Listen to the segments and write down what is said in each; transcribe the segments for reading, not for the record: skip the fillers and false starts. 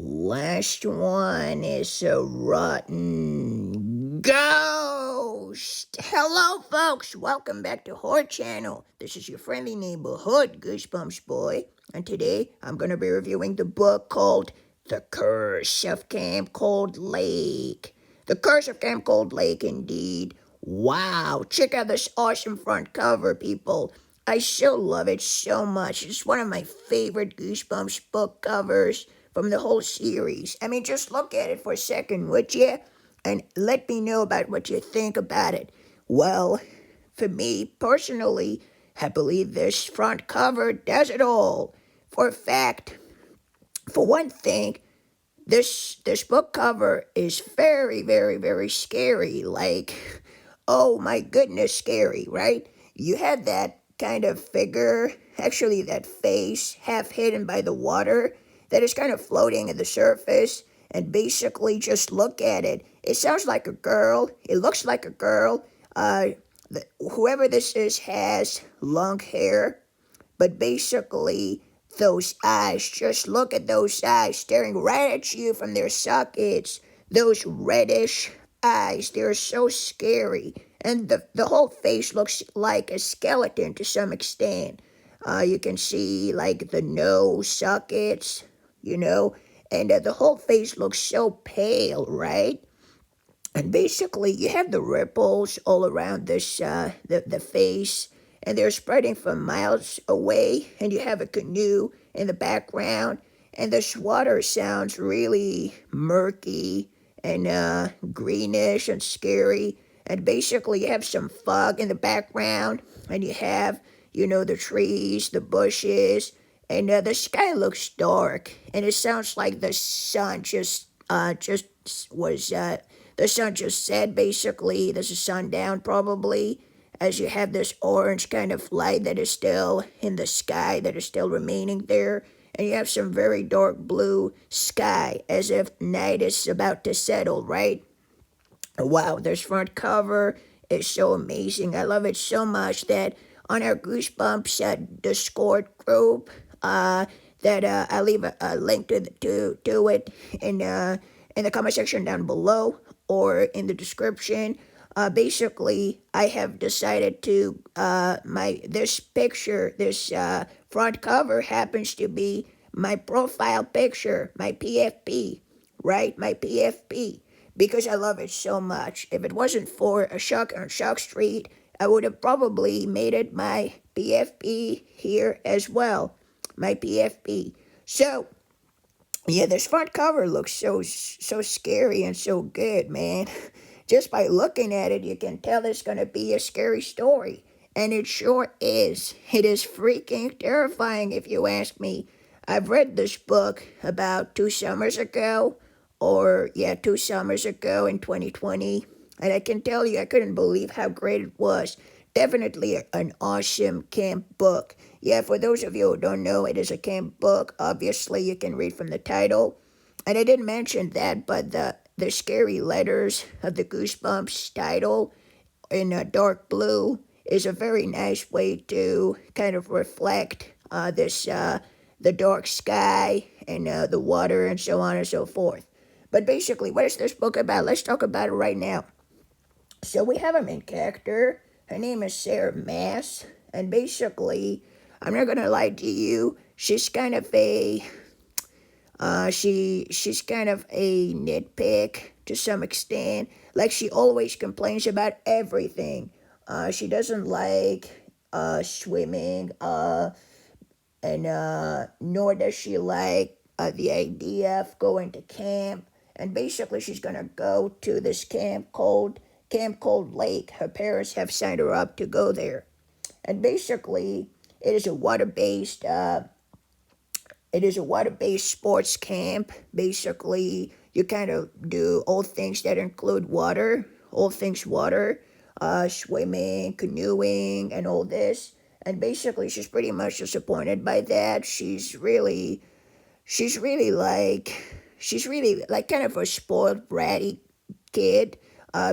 Last one is a rotten ghost. Hello, folks. Welcome back to Horror Channel. This is your friendly neighborhood Goosebumps boy, and today I'm going to be reviewing the book called The Curse of Camp Cold Lake. The Curse of Camp Cold Lake, indeed. Wow, check out this awesome front cover, people. I so love it so much. It's one of my favorite Goosebumps book covers from the whole series. I mean, just look at it for a second, would you? And let me know about what you think about it. Well, for me personally, I believe this front cover does it all. For a fact, for one thing, this book cover is very, very, very scary. Like, oh my goodness, scary, right? You have that kind of figure, actually that face, half hidden by the water, that is kind of floating at the surface, and basically just look at it. It sounds like a girl. It looks like a girl. Whoever this is has long hair, but basically those eyes, just look at those eyes staring right at you from their sockets. Those reddish eyes, they're so scary. And the whole face looks like a skeleton to some extent. You can see like the nose sockets, and the whole face looks so pale, right? And basically, you have the ripples all around this the face, and they're spreading from miles away. And you have a canoe in the background, and this water sounds really murky and greenish and scary. And basically, you have some fog in the background, and you have the trees, the bushes, and the sky looks dark, and it sounds like the sun just was the sun just set. Basically, there's a sundown probably, as you have this orange kind of light that is still in the sky, that is still remaining there, and you have some very dark blue sky, as if night is about to settle, right? Wow, this front cover is so amazing. I love it so much that on our Goosebumps Discord group, that I'll leave a link to it in the comment section down below or in the description. Basically, I have decided to this picture, this front cover happens to be my profile picture, my PFP, right? My PFP, because I love it so much. If it wasn't for a Shock on Shock Street, I would have probably made it my PFP here as well. My PFP. So, yeah, this front cover looks so scary and so good, man. Just by looking at it, you can tell it's going to be a scary story. And it sure is. It is freaking terrifying, if you ask me. I've read this book about 2 summers ago, 2 summers ago in 2020. And I can tell you, I couldn't believe how great it was. Definitely an awesome camp book. Yeah, for those of you who don't know, it is a camp book. Obviously, you can read from the title. And I didn't mention that, but the scary letters of the Goosebumps title in dark blue is a very nice way to kind of reflect the dark sky and the water and so on and so forth. But basically, what is this book about? Let's talk about it right now. So we have a main character. Her name is Sarah Maas, and basically, I'm not gonna lie to you, she's kind of a she's kind of a nitpick to some extent. Like, she always complains about everything. She doesn't like swimming, and nor does she like the idea of going to camp. And basically, she's gonna go to this Camp Cold Lake. Her parents have signed her up to go there, and basically, it is a water-based sports camp. Basically, you kind of do all things that include water, swimming, canoeing, and all this. And basically, she's pretty much disappointed by that. She's really like kind of a spoiled, bratty kid.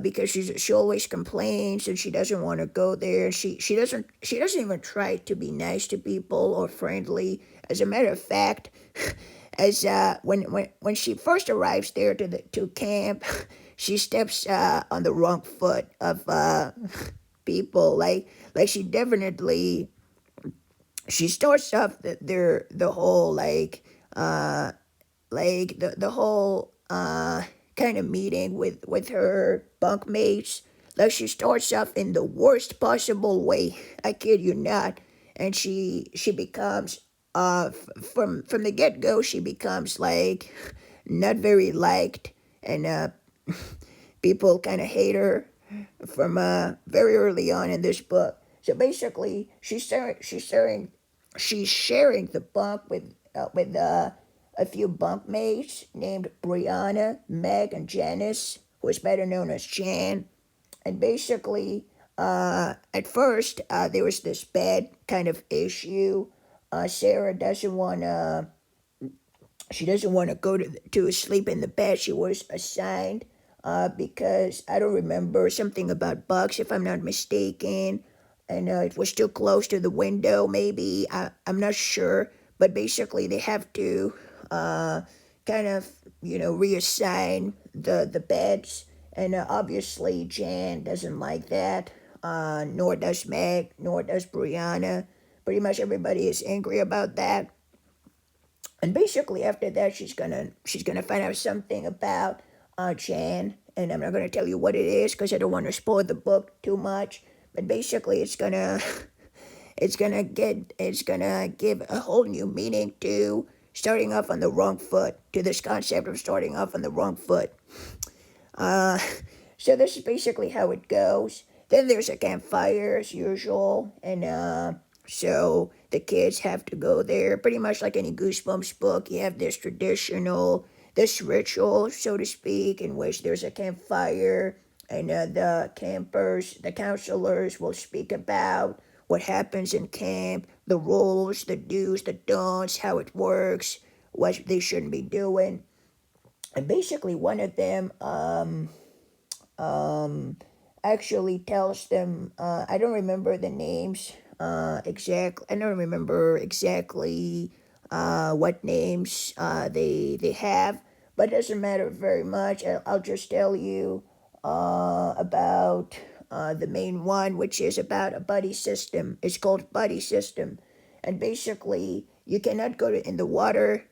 Because she always complains and she doesn't want to go there. She doesn't even try to be nice to people or friendly. As a matter of fact, as when she first arrives there to camp, she steps on the wrong foot of people. Like she starts off the whole the whole kind of meeting with her bunkmates. Like she starts off in the worst possible way. I kid you not. And she becomes from the get go, she becomes like not very liked, and people kind of hate her from very early on in this book. So basically, she's sharing the bunk with a few bunkmates named Brianna, Meg, and Janice, who is better known as Jan. And basically, at first, there was this bad kind of issue. Sarah doesn't want to. She doesn't want to go to sleep in the bed she was assigned, because I don't remember something about bugs, if I'm not mistaken, and it was too close to the window. Maybe I'm not sure, but basically they have to kind of reassign the beds, and obviously Jan doesn't like that. Nor does Meg, nor does Brianna. Pretty much everybody is angry about that. And basically after that, she's gonna find out something about Jan, and I'm not gonna tell you what it is because I don't want to spoil the book too much. But basically, it's gonna give a whole new meaning to starting off on the wrong foot, to this concept of starting off on the wrong foot. Uh, so this is basically how it goes. Then there's a campfire as usual, and so the kids have to go there. Pretty much like any Goosebumps book, you have this ritual, so to speak, in which there's a campfire, and the counselors will speak about what happens in camp, the rules, the do's, the don'ts, how it works, what they shouldn't be doing. And basically, one of them um, actually tells them, I don't remember the names exactly. I don't remember exactly what names they have, but it doesn't matter very much. I'll just tell you about the main one, which is about a buddy system. It's called buddy system, and basically you cannot go in the water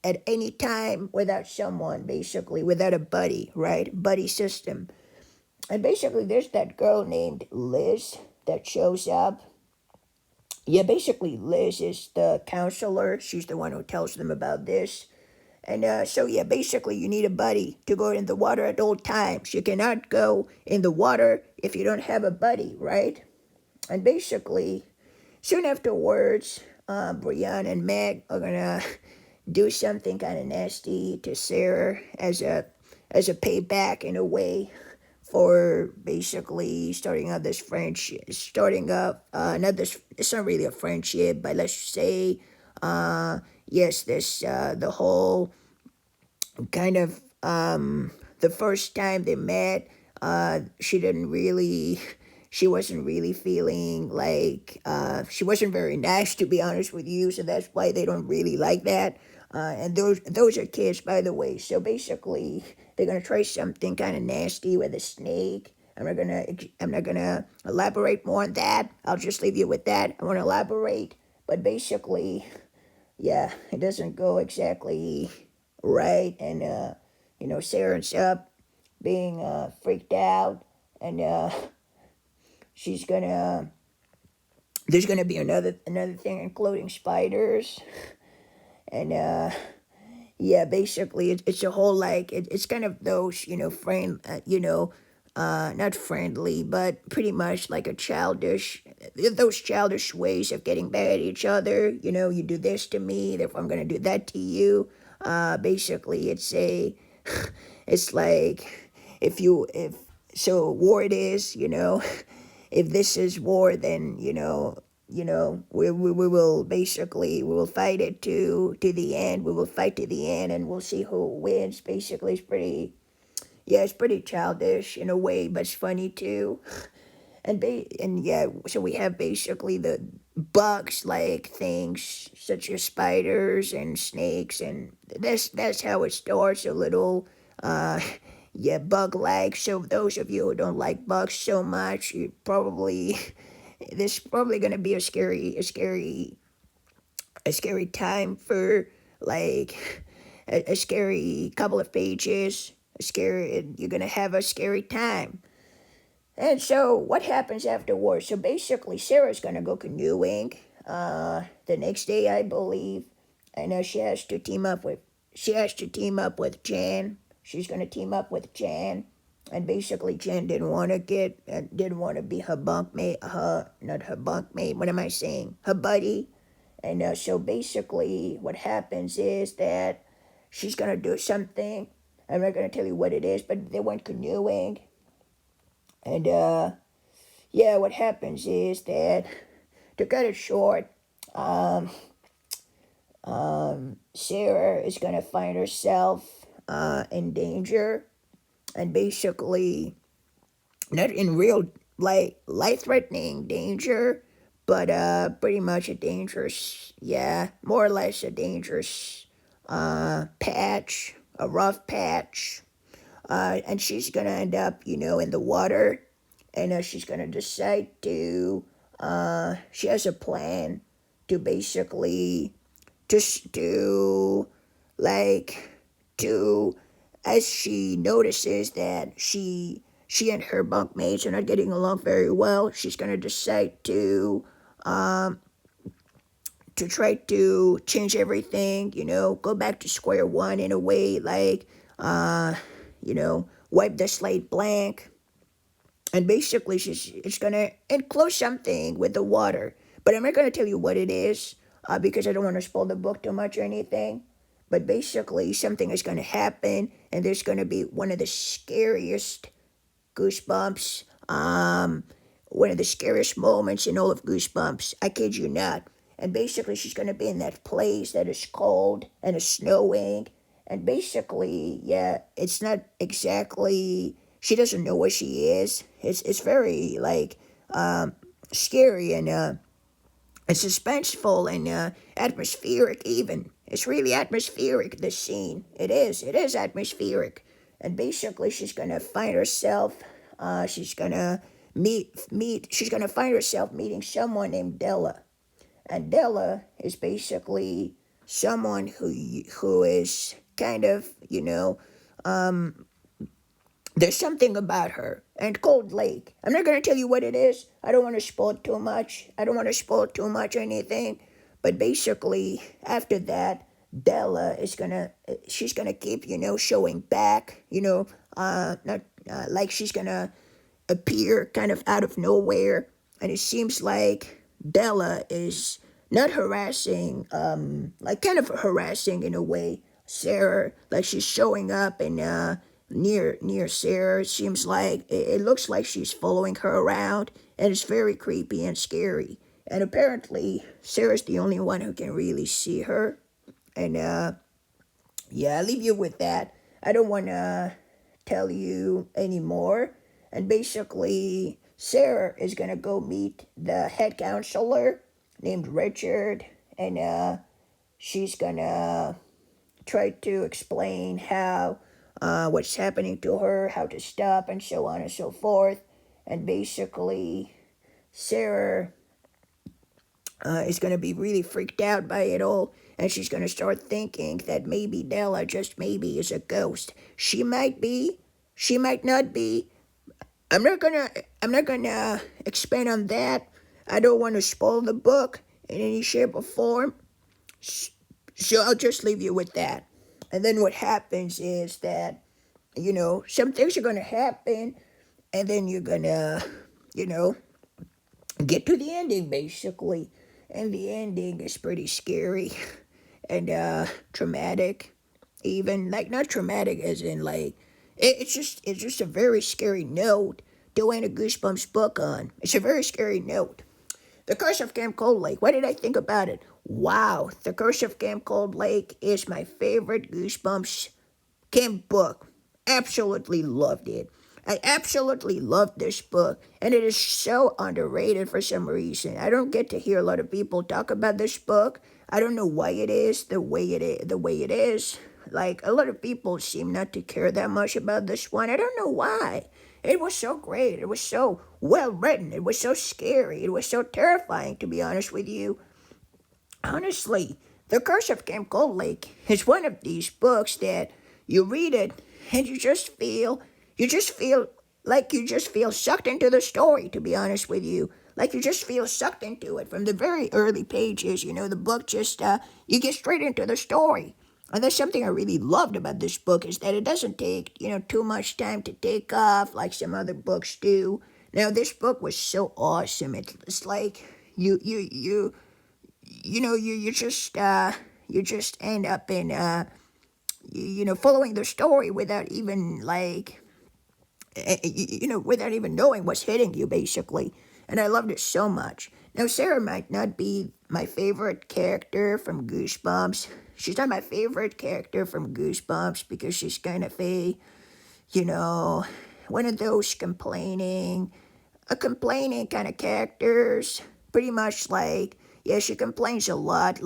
at any time without someone, basically without a buddy, right? Buddy system. And basically there's that girl named Liz that shows up. Yeah, basically Liz is the counselor. She's the one who tells them about this. And so yeah, basically you need a buddy to go in the water at all times. You cannot go in the water if you don't have a buddy, right? And basically, soon afterwards, Brianna and Meg are gonna do something kind of nasty to Sarah as a payback in a way for basically starting up this friendship. Starting up not this. It's not really a friendship, but let's say yes, this the whole kind of the first time they met, she wasn't really feeling like she wasn't very nice, to be honest with you. So that's why they don't really like that. And those are kids, by the way. So basically, they're gonna try something kind of nasty with a snake. I'm not gonna elaborate more on that. I'll just leave you with that. I won't elaborate, but basically, yeah, it doesn't go exactly right, and Sarah ends up being freaked out, and she's gonna there's gonna be another thing, including spiders, and yeah, basically it's a whole it's kind of those not friendly, but pretty much like a childish, those childish ways of getting back at each other. You do this to me, therefore I'm gonna do that to you. Basically, it's like if so war it is. If this is war, then we will basically we will fight it to the end. We will fight to the end, and we'll see who wins. Basically, it's pretty childish in a way, but it's funny too. And yeah, so we have basically bugs, like things such as spiders and snakes, and that's how it starts. A little, uh, yeah, bug-like. So those of you who don't like bugs so much, you probably this is probably gonna be a scary time for like a scary couple of pages. You're gonna have a scary time. And so, what happens afterwards? So basically, Sarah's gonna go canoeing. The next day, I believe. I know she has to team up with Jan. She's gonna team up with Jan, and basically, Jan didn't want to be her bunkmate. Not her bunkmate. What am I saying? Her buddy. And so basically, what happens is that she's gonna do something. I'm not gonna tell you what it is, but they went canoeing, and yeah, what happens is that, to cut it short, um, Sarah is gonna find herself in danger, and basically not in real like life-threatening danger, but pretty much a dangerous, yeah, more or less a dangerous patch, a rough patch, and she's gonna end up, in the water, and she's gonna decide to. She has a plan to basically just to like to as she notices that she and her bunkmates are not getting along very well. She's gonna decide to try to change everything, go back to square one in a way, like, wipe the slate blank. And basically, it's going to enclose something with the water. But I'm not going to tell you what it is because I don't want to spoil the book too much or anything. But basically, something is going to happen, and there's going to be one of the scariest Goosebumps. One of the scariest moments in all of Goosebumps. I kid you not. And basically, she's going to be in that place that is cold and is snowing. And basically, yeah, it's not exactly. She doesn't know where she is. It's very like scary and suspenseful and atmospheric even. It's really atmospheric, this scene. It is atmospheric. And basically, she's gonna find herself. She's gonna meet. She's gonna find herself meeting someone named Della, and Della is basically someone who is kind of, there's something about her. And Cold Lake. I'm not going to tell you what it is. I don't want to spoil too much. I don't want to spoil too much or anything. But basically, after that, Della she's going to keep, showing back, not like she's going to appear kind of out of nowhere. And it seems like Della is not harassing, like kind of harassing in a way, Sarah. Like she's showing up and near Sarah. It seems like it looks like she's following her around, and it's very creepy and scary. And apparently, Sarah's the only one who can really see her. And yeah, I'll leave you with that. I don't want to tell you anymore. And basically, Sarah is gonna go meet the head counselor named Richard, and she's gonna try to explain how what's happening to her, how to stop, and so on and so forth. And basically, Sarah is going to be really freaked out by it all, and she's going to start thinking that maybe Della, just maybe, is a ghost. She might be, she might not be. I'm not gonna expand on that. I don't want to spoil the book in any shape or form. So I'll just leave you with that. And then what happens is that, some things are going to happen, and then you're going to, get to the ending, basically. And the ending is pretty scary and traumatic. Even, like, not traumatic as in, like, it's just a very scary note to end a Goosebumps book on. It's a very scary note. The Curse of Camp Cold Lake. What did I think about it? Wow, The Curse of Camp Cold Lake is my favorite Goosebumps camp book. Absolutely loved it. I absolutely love this book, and it is so underrated for some reason. I don't get to hear a lot of people talk about this book. I don't know why it is the way it is. Like, a lot of people seem not to care that much about this one. I don't know why. It was so great. It was so well written. It was so scary. It was so terrifying, to be honest with you. Honestly, The Curse of Camp Cold Lake is one of these books that you read it and you just feel like you just feel sucked into the story, to be honest with you. Like you just feel sucked into it from the very early pages. The book just, you get straight into the story. And that's something I really loved about this book is that it doesn't take, too much time to take off like some other books do. Now, this book was so awesome. It's like you just end up in following the story without even without even knowing what's hitting you, basically. And I loved it so much. Now, Sarah might not be my favorite character from Goosebumps. She's not my favorite character from Goosebumps because she's kind of one of those complaining kind of characters. Pretty much like, yeah, she complains a lot.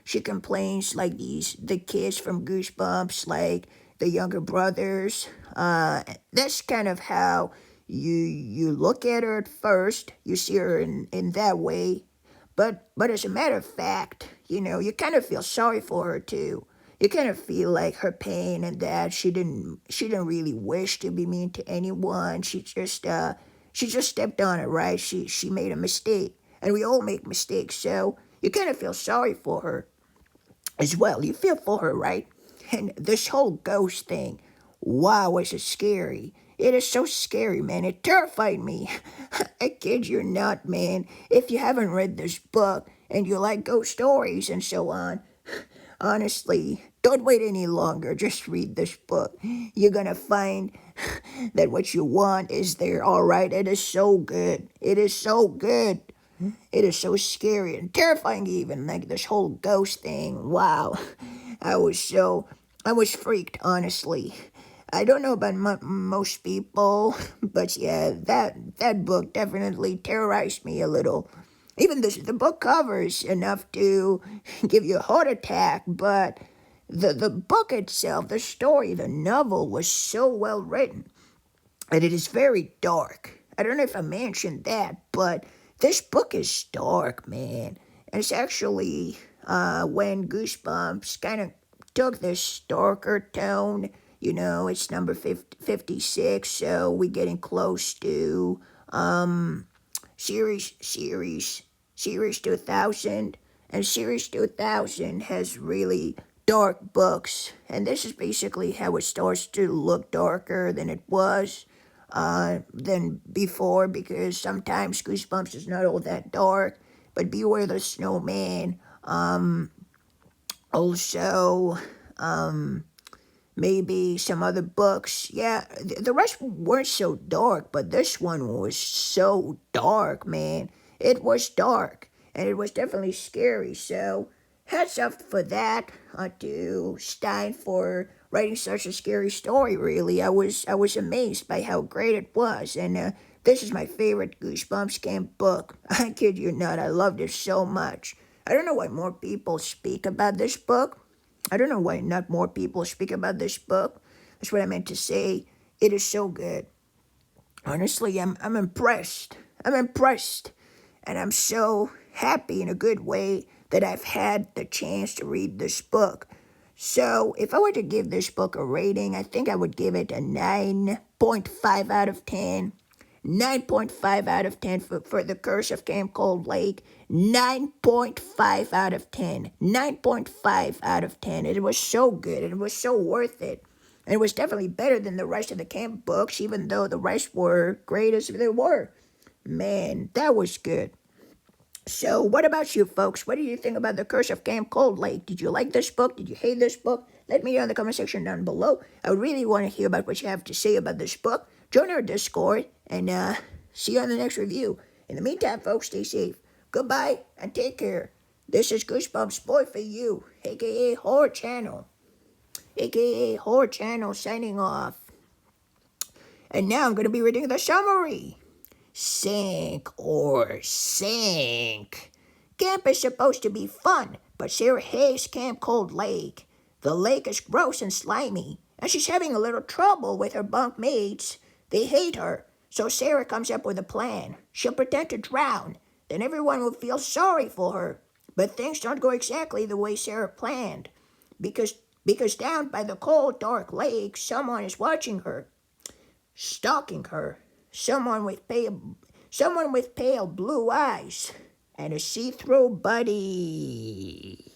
She complains like the kids from Goosebumps, like the younger brothers. That's kind of how you look at her at first. You see her in that way, but as a matter of fact, you kind of feel sorry for her too. You kind of feel like her pain and that she didn't really wish to be mean to anyone. She just stepped on it, right? She made a mistake, and we all make mistakes, so you kind of feel sorry for her as well. You feel for her, right? And this whole ghost thing, wow, is it scary. It is so scary, man. It terrified me. I kid you not, man. If you haven't read this book and you like ghost stories and so on, honestly, don't wait any longer. Just read this book. You're gonna find that what you want is there, alright? It is so good. It is so good. It is so scary and terrifying even, like this whole ghost thing. Wow. I was freaked, honestly. I don't know about most people, but yeah, that book definitely terrorized me a little. Even the book covers enough to give you a heart attack, but the book itself, the story, the novel was so well written. And it is very dark. I don't know if I mentioned that, but this book is dark, man. And it's actually when Goosebumps kind of took this darker tone. It's number 56, so we're getting close to series series 2000, and series 2000 has really dark books, and this is basically how it starts to look darker than it was than before, because sometimes Goosebumps is not all that dark, but Beware the Snowman, also, maybe some other books. Yeah, the rest weren't so dark, but this one was so dark, man. It was dark, and it was definitely scary. So, hats off for that to Stein for writing such a scary story. Really, I was amazed by how great it was, and this is my favorite Goosebumps camp book. I kid you not, I loved it so much. I don't know why more people speak about this book. I don't know why not more people speak about this book. That's what I meant to say. It is so good. Honestly, I'm impressed. I'm impressed. And I'm so happy in a good way that I've had the chance to read this book. So, if I were to give this book a rating, I think I would give it a 9.5 out of 10. 9.5 out of 10 for The Curse of Camp Cold Lake. 9.5 out of 10. 9.5 out of 10. It was so good. It was so worth it. And it was definitely better than the rest of the camp books, even though the rest were great as they were. Man, that was good. So, what about you folks? What do you think about The Curse of Camp Cold Lake? Did you like this book? Did you hate this book? Let me know in the comment section down below. I really want to hear about what you have to say about this book. Join our Discord, and see you on the next review. In the meantime, folks, stay safe. Goodbye, and take care. This is Goosebumps Boy for you, a.k.a. Horror Channel. A.k.a. Horror Channel signing off. And now I'm going to be reading the summary. Sink or sink. Camp is supposed to be fun, but Sarah hates Camp Cold Lake. The lake is gross and slimy, and she's having a little trouble with her bunk mates. They hate her, so Sarah comes up with a plan. She'll pretend to drown, then everyone will feel sorry for her. But things don't go exactly the way Sarah planned, because down by the cold, dark lake, someone is watching her, stalking her. Someone with pale blue eyes and a see-through body.